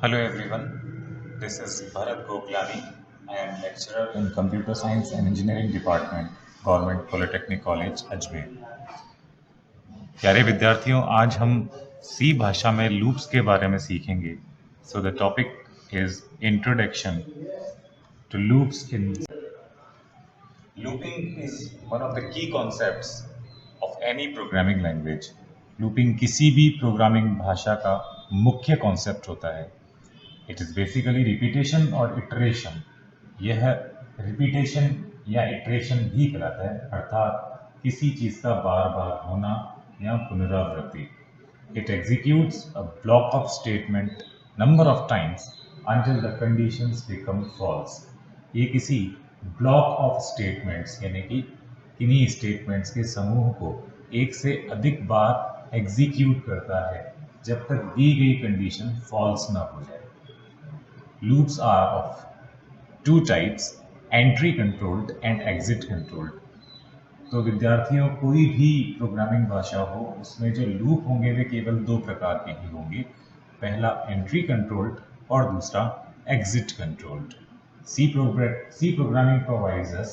Hello everyone, this is Bharat Goklani. I am lecturer in Computer Science and Engineering Department, Government Polytechnic College, Ajmer. प्यारे विद्यार्थियों, आज हम सी भाषा में लूप्स के बारे में सीखेंगे। So the topic is introduction to loops in looping is one of the key concepts of any programming language. Looping किसी भी प्रोग्रामिंग भाषा का मुख्य कॉन्सेप्ट होता है। इट इज बेसिकली रिपीटेशन और इटरेशन। यह रिपीटेशन या इटरेशन भी कहलाता है, अर्थात किसी चीज का बार बार होना या पुनरावृत्ति। It executes a block of statement number of times until the conditions become false। ये किसी ब्लॉक ऑफ स्टेटमेंट्स यानी कि किन्हीं स्टेटमेंट्स के समूह को एक से अधिक बार एग्जीक्यूट करता है जब तक दी गई कंडीशन फॉल्स ना हो जाए। Loops are of two types, entry controlled and exit controlled. तो विद्यार्थियों, कोई भी प्रोग्रामिंग भाषा हो उसमें जो लूप होंगे वे केवल दो प्रकार के ही होंगे। पहला एंट्री कंट्रोल्ड और दूसरा exit controlled. C programming provides us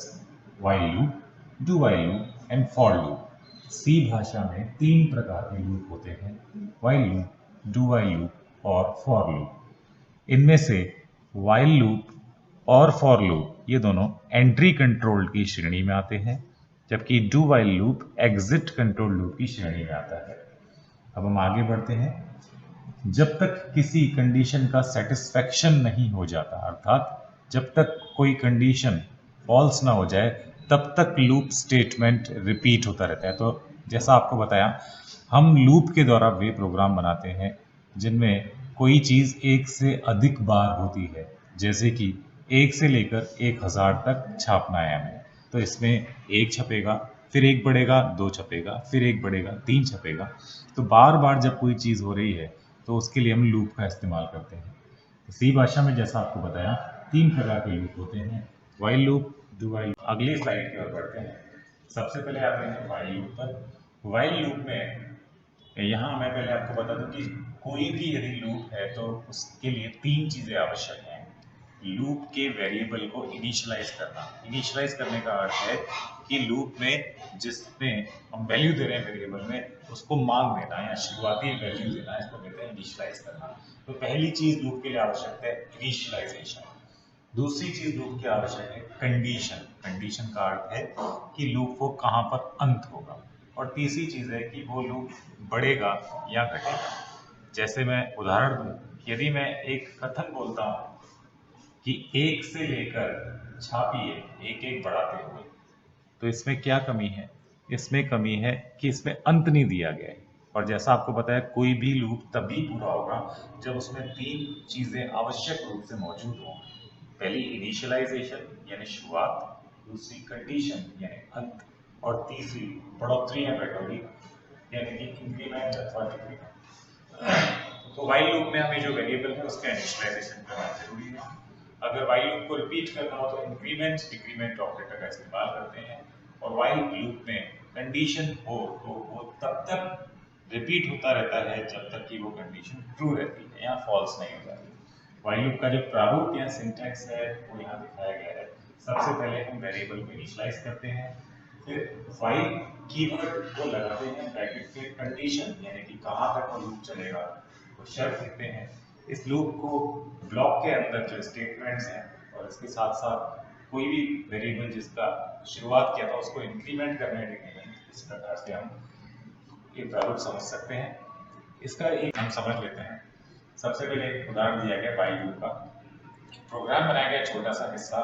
while loop, do while loop and for loop. C भाषा में तीन प्रकार के लूप होते हैं, while loop, do while loop और फॉर लूप। इनमें से व्हाइल लूप और फॉर लूप ये दोनों एंट्री कंट्रोल्ड की श्रेणी में आते हैं, जबकि do while loop exit control loop की श्रेणी में आता है। अब हम आगे बढ़ते हैं। जब तक किसी कंडीशन का सेटिस्फेक्शन नहीं हो जाता, अर्थात जब तक कोई कंडीशन फॉल्स ना हो जाए, तब तक लूप स्टेटमेंट रिपीट होता रहता है। तो जैसा आपको बताया, हम लूप के द्वारा वे प्रोग्राम बनाते हैं जिनमें कोई चीज एक से अधिक बार होती है, जैसे कि 1 से लेकर 1000 तक छापना है हमें। तो इसमें 1 छपेगा, फिर 1 बढ़ेगा, 2 छपेगा, फिर 1 बढ़ेगा, 3 छपेगा। तो बार बार जब कोई चीज हो रही है तो उसके लिए हम लूप का इस्तेमाल करते हैं। सी भाषा में जैसा आपको बताया, 3 प्रकार के लूप होते हैं, व्हाइल लूप, डू व्हाइल। अगली स्लाइड की ओर बढ़ते हैं। सबसे पहले आते हैं व्हाइल लूप पर। व्हाइल लूप में यहाँ मैं पहले आपको बता दूं कि कोई भी यदि लूप है तो उसके लिए 3 चीजें आवश्यक हैं। लूप के वेरिएबल को इनिशियलाइज करना। इनिशियलाइज करने का अर्थ है कि लूप में जिसमें हम वैल्यू दे रहे हैं वेरिएबल में, उसको मान देना या शुरुआती वैल्यू देना, इसको कहते हैं इनिशियलाइज करना। तो पहली चीज लूप के लिए आवश्यक है इनिशियलाइजेशन। दूसरी चीज लूप की आवश्यक है कंडीशन। कंडीशन का अर्थ है कि लूप वो कहाँ पर अंत होगा। और तीसरी चीज है कि वो लूप बढ़ेगा या घटेगा। जैसे मैं उदाहरण दूं, यदि मैं एक कथन बोलता हूं कि 1 से लेकर छापिए, एक एक बढ़ाते हुए, तो इसमें क्या कमी है? इसमें कमी है कि इसमें अंत नहीं दिया गया है। और जैसा आपको बताया, कोई भी लूप तभी पूरा होगा जब उसमें 3 चीजें आवश्यक रूप से मौजूद हों। पहली इनिशियलाइजेशन यानी शुरुआत, दूसरी कंडीशन यानी अंत, और तीसरी बढ़ोतरी या कटौती यानी कि इंक्रीमेंट अथवा डिक्रीमेंट। तो व्हाइल लूप में हमें जो वेरिएबल है उसका इनिशियलाइजेशन करना जरूरी है। अगर व्हाइल लूप को रिपीट करना हो तो इंक्रीमेंट डिक्रीमेंट ऑपरेटर का इस्तेमाल करते हैं। और व्हाइल लूप में कंडीशन हो तो वो तब तक रिपीट होता रहता है जब तक कि वो कंडीशन ट्रू रहती है या फॉल्स नहीं हो जाती। व्हाइल लूप का जो प्रारूप या सिंटैक्स है वो यहाँ दिखाया गया है। सबसे पहले हम वेरिएबल को इनिशियलाइज करते हैं, फिर व्हाइल कीवर्ड को लगाते हैं ब्रैकेट के, कंडीशन यानी कि कहाँ तक वो लूप चलेगा वो शर्त लिखते हैं। इस लूप को ब्लॉक के अंदर जो स्टेटमेंट्स हैं और इसके साथ साथ कोई भी वेरिएबल जिसका शुरुआत किया था उसको इंक्रीमेंट करने डिक्रीमेंट, इस प्रकार से हम ये प्रारूप समझ सकते हैं। इसका एक हम समझ लेते हैं। सबसे पहले एक उदाहरण दिया गया व्हाइल लूप का। प्रोग्राम बनाया गया छोटा सा हिस्सा,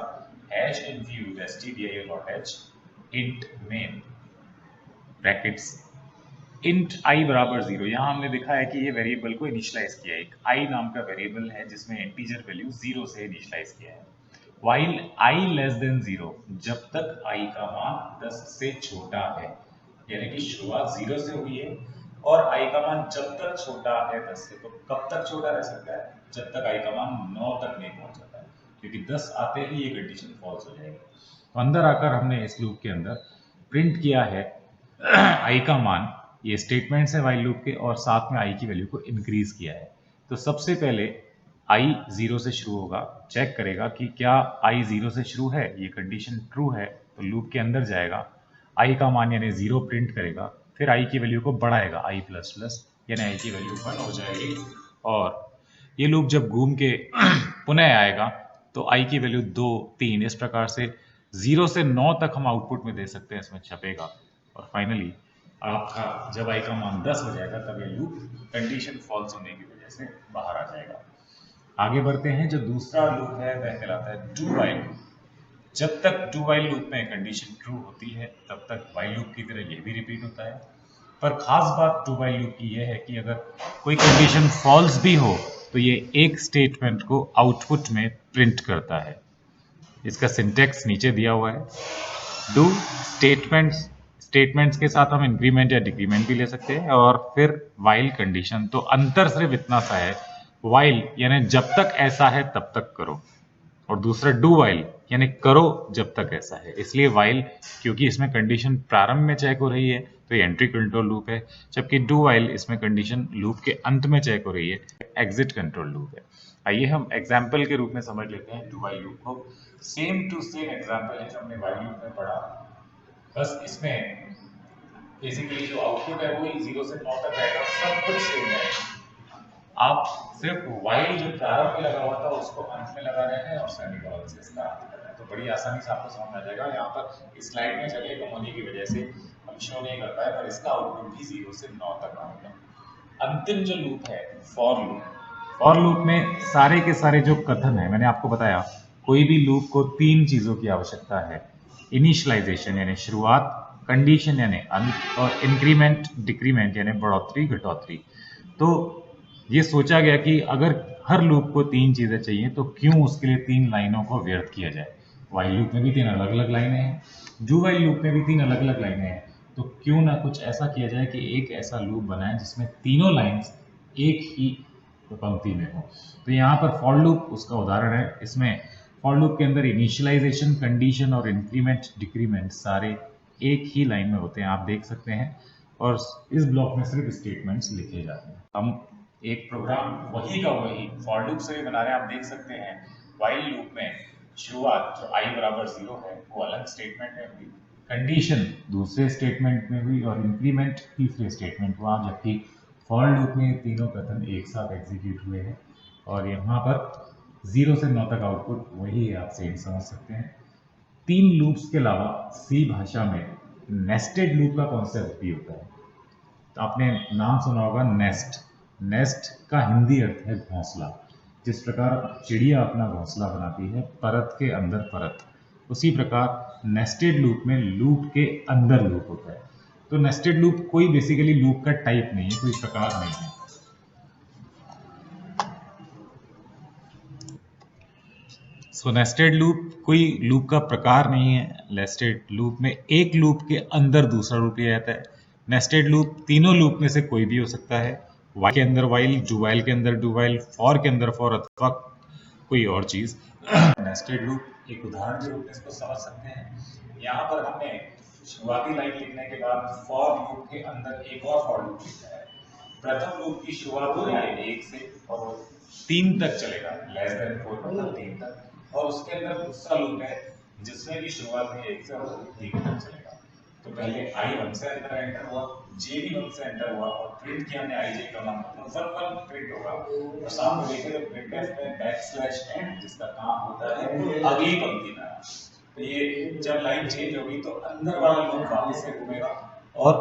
हैश इनफ्यूज stdio.h int main brackets int i बराबर 0। यहाँ हमने देखा है कि ये वेरिएबल को इनिशियलाइज किया है। एक i नाम का वेरिएबल है जिसमें इंटीजर वैल्यू 0 से इनिशियलाइज किया है। while i लेस देन 0, जब तक i का मान 10 से छोटा है, यानी कि शुरुआत 0 से हुई है और i का मान जब तक छोटा है 10 से, तो कब तक छोटा रह सकता है? जब तक i का मान 9 तक नहीं पहुंच जाता है, क्योंकि 10 आते ही ये कंडीशन फॉल्स हो जाएगी। तो अंदर आकर हमने इस लूप के अंदर प्रिंट किया है i का मान, ये स्टेटमेंट्स है व्हाइल लूप के, और साथ में i की वैल्यू को इंक्रीज किया है। तो सबसे पहले आई 0 से शुरू होगा, चेक करेगा कि क्या आई 0 से शुरू है, ये कंडीशन ट्रू है तो लूप के अंदर जाएगा, आई का मान यानी 0 प्रिंट करेगा, फिर आई की वैल्यू को बढ़ाएगा आई प्लस प्लस यानी आई की वैल्यू 1 हो जाएगी, और ये लूप जब घूम के पुनः आएगा तो आई की वैल्यू 2, 3 इस प्रकार से 0 से 9 तक हम आउटपुट में दे सकते हैं, इसमें छपेगा, और फाइनली आपका जब आई का मान 10 हो जाएगा तब ये लूप कंडीशन फॉल्स होने की वजह से बाहर आ जाएगा। आगे बढ़ते हैं, जो दूसरा लूप है वह कहलाता है डू वाइल। जब तक डू वाइल लूप में कंडीशन ट्रू होती है तब तक वाइल लूप की तरह ये भी रिपीट होता है, पर खास बात डू वाइल लूप की यह है कि अगर कोई कंडीशन फॉल्स भी हो तो ये एक स्टेटमेंट को आउटपुट में प्रिंट करता है। इसका सिंटेक्स नीचे दिया हुआ है। डू स्टेटमेंट्स के साथ हम इंक्रीमेंट या डिक्रीमेंट भी ले सकते हैं, और फिर वाइल कंडीशन। तो अंतर सिर्फ इतना सा है, वाइल यानी जब तक ऐसा है तब तक करो, और दूसरा डू वाइल यानी करो जब तक ऐसा है। इसलिए वाइल क्योंकि इसमें कंडीशन प्रारंभ में चेक हो रही है तो ये एंट्री कंट्रोल लूप है, जबकि डू वाइल इसमें कंडीशन लूप के अंत में चेक हो रही है, एग्जिट कंट्रोल लूप है। आइए हम एग्जाम्पल के रूप में समझ लेते हैं डू वाइल लूप को। सेम टू सेम एग्जाम्पल है जो हमने वाइल लूप में पढ़ा, बस इसमें बेसिकली जो आउटपुट है वो 0 से 9 तक आएगा, सब कुछ सेम है। आप सिर्फ वाइल जो प्रारंभ में लगा हुआ था उसको अंत में लगा रहे हैं और सेमीकोलन से इसका अंत कर रहे हैं, तो बड़ी आसानी से आपको समझ में आ जाएगा। यहाँ पर इस स्लाइड में जगह कम होने की वजह से हम शो नहीं कर पाए, पर इसका आउटपुट भी 0 से 9 तक आएगा। अंतिम जो लूप है फॉर लूप में सारे के सारे जो कथन है, मैंने आपको बताया कोई भी लूप को 3 चीजों की आवश्यकता है, इनिशियलाइजेशन यानी शुरुआत, कंडीशन यानी अंत, और इंक्रीमेंट डिक्रीमेंट यानी बढ़ोतरी घटोतरी। तो ये सोचा गया कि अगर हर लूप को 3 चीजें चाहिए तो क्यों उसके लिए 3 लाइनों को व्यर्थ किया जाए। वाइल लूप में भी 3 अलग अलग लाइनें हैं, डू वाइल लूप में भी 3 अलग अलग लाइनें हैं, तो क्यों ना कुछ ऐसा किया जाए कि एक ऐसा लूप बनाए जिसमें तीनों लाइंस एक ही पंक्ति में हो। तो यहाँ पर फॉर लूप उसका उदाहरण है। इसमें फॉर लूप के अंदर इनिशियलाइजेशन, कंडीशन और इंक्रीमेंट डिक्रीमेंट सारे एक ही लाइन में होते हैं, आप देख सकते हैं, और इस ब्लॉक में सिर्फ स्टेटमेंट्स लिखे जाते हैं। हम एक प्रोग्राम वही का वही फॉर लूप से भी बना रहे हैं, आप देख सकते हैं। वाइल लूप में शुरुआत जो i बराबर 0 है वो अलग स्टेटमेंट में हुई, कंडीशन दूसरे स्टेटमेंट में हुई, और इंक्रीमेंट तीसरे स्टेटमेंट हुआ, जबकि फॉर लूप में तीनों कथन एक साथ एग्जीक्यूट हुए हैं, और यहाँ पर 0 से 9 तक आउटपुट वही है, आप सेम समझ सकते हैं। 3 लूप्स के अलावा सी भाषा में नेस्टेड लूप का कॉन्सेप्ट भी होता है। तो आपने नाम सुना होगा नेस्ट का हिंदी अर्थ है घोंसला। जिस प्रकार चिड़िया अपना घोंसला बनाती है परत के अंदर परत, उसी प्रकार नेस्टेड लूप में लूप के अंदर लूप होता है। तो नेस्टेड लूप कोई बेसिकली लूप का टाइप नहीं है, कोई प्रकार नहीं है। सो नेस्टेड लूप कोई लूप का प्रकार नहीं है। नेस्टेड लूप में एक लूप के अंदर दूसरा लूप लिया जाता है। नेस्टेड लूप तीनों लूप में से कोई भी हो सकता है, वाइल के अंदर वाइल, डू वाइल के अंदर डू वाइल, फॉर के अंदर फॉर, अथवा कोई और चीज। नेस्टेड लूप एक उदाहरण के रूप में इसको समझ सकते हैं। यहाँ पर हमने शुरुआती लाइन लिखने के बाद फॉर लूप के अंदर एक और फॉर लूप लिखा है। प्रथम लूप की शुरुआत हो रही है 1 से और 3 तक चलेगा, लेस देन 4 मतलब 3 तक, और उसके अंदर दूसरा लूप है जिसमें भी शुरुआत में 1 से और 3 तक चलेगा। तो पहले i 1 से अंदर एंटर हुआ, j भी 1 से एंटर हुआ, और प्रिंट किया हमने i j का मान, तो 1 1 प्रिंट होगा, और सामने देखिए तो प्रिंटफ में बैकस्लैश n जिसका काम होता है अगली पंक्ति में। तो ये जब लाइन चेंज होगी तो अंदर वाला लूप वापस से घूमेगा, और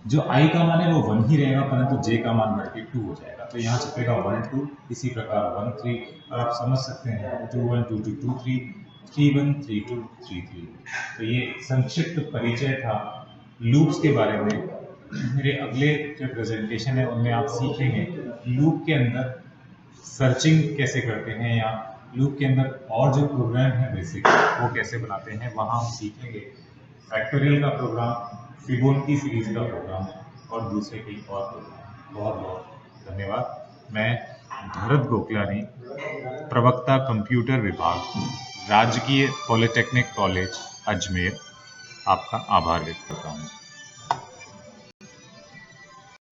जो i का मान है वो 1 ही रहेगा, परंतु j का मान बढ़ के 2 हो जाएगा। तो यहाँ छपेगा 1 2, इसी प्रकार 1 3, और आप समझ सकते हैं 2 1 2 2 2 3 3 1 3 2 3 3। तो ये संक्षिप्त परिचय था लूप्स के बारे में। मेरे अगले जो प्रेजेंटेशन है उनमें आप सीखेंगे लूप के अंदर सर्चिंग कैसे करते हैं, या लूप के अंदर और जो प्रोग्राम है बेसिक वो कैसे बनाते हैं। वहाँ हम सीखेंगे फैक्टोरियल का प्रोग्राम, फिबोनाची सीरीज का प्रोग्राम, और दूसरे कई और प्रोग्राम। बहुत बहुत धन्यवाद। मैं भरत गोखलानी, प्रवक्ता कंप्यूटर विभाग, राजकीय पॉलिटेक्निक कॉलेज अजमेर, आपका आभार व्यक्त करता हूँ।